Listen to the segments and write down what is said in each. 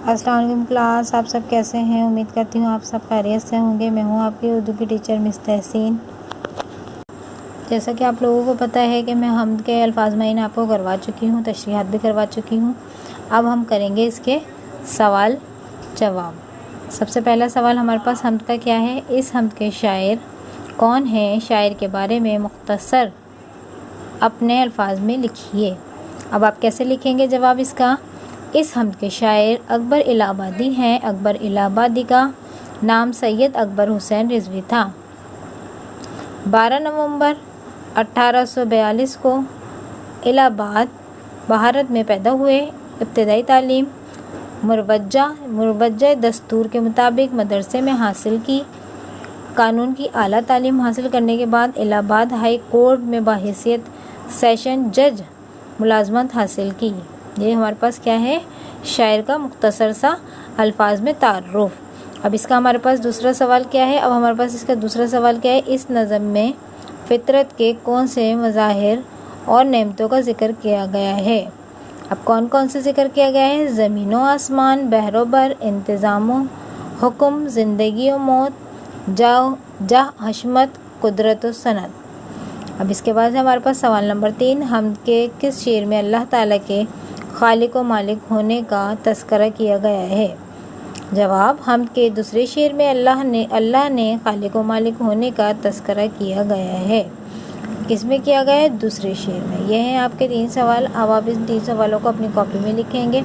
السلام علیکم کلاس، آپ سب کیسے ہیں؟ امید کرتی ہوں آپ سب خیریت سے ہوں گے۔ میں ہوں آپ کی اردو کی ٹیچر مس تحسین۔ جیسا کہ آپ لوگوں کو پتہ ہے کہ میں حمد کے الفاظ معین آپ کو کروا چکی ہوں، تشریحات بھی کروا چکی ہوں۔ اب ہم کریں گے اس کے سوال جواب۔ سب سے پہلا سوال ہمارے پاس حمد کا کیا ہے؟ اس حمد کے شاعر کون ہیں؟ شاعر کے بارے میں مختصر اپنے الفاظ میں لکھیے۔ اب آپ کیسے لکھیں گے جواب اس کا؟ اس حمد کے شاعر اکبر الہ آبادی ہیں۔ اکبر الہ آبادی کا نام سید اکبر حسین رضوی تھا۔ 12 نومبر 1842 کو الہ آباد بھارت میں پیدا ہوئے۔ ابتدائی تعلیم مروجہ دستور کے مطابق مدرسے میں حاصل کی۔ قانون کی اعلیٰ تعلیم حاصل کرنے کے بعد الہ آباد ہائی کورٹ میں بحیثیت سیشن جج ملازمت حاصل کی۔ یہ ہمارے پاس کیا ہے؟ شاعر کا مختصر سا الفاظ میں تعارف۔ اب اس کا ہمارے پاس دوسرا سوال کیا ہے؟ اب ہمارے پاس اس کا دوسرا سوال کیا ہے؟ اس نظم میں فطرت کے کون سے مظاہر اور نعمتوں کا ذکر کیا گیا ہے؟ اب کون کون سے ذکر کیا گیا ہے؟ زمین و آسمان، بحر و بر، انتظام و حکم، زندگی و موت، جاہ حشمت، قدرت و صنعت۔ اب اس کے بعد ہمارے پاس سوال نمبر 3، حمد کے کس شعر میں اللہ تعالیٰ کے خالق و مالک ہونے کا تذکرہ کیا گیا ہے؟ جواب، حمد کے دوسرے شعر میں اللہ نے خالق و مالک ہونے کا تذکرہ کیا گیا ہے۔ کس میں کیا گیا ہے؟ دوسرے شعر میں۔ یہ ہیں آپ کے 3 سوال۔ اب آپ ان 3 سوالوں کو اپنی کاپی میں لکھیں گے۔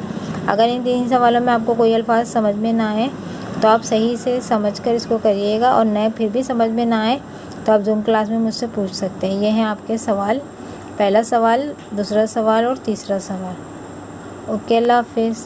اگر ان 3 سوالوں میں آپ کو کوئی الفاظ سمجھ میں نہ آئے تو آپ صحیح سے سمجھ کر اس کو کریے گا، اور نئے پھر بھی سمجھ میں نہ آئے تو آپ زوم کلاس میں مجھ سے پوچھ سکتے ہیں۔ یہ ہیں آپ کے سوال، پہلا سوال، دوسرا سوال اور تیسرا سوال۔ اوکے، اللہ حافظ۔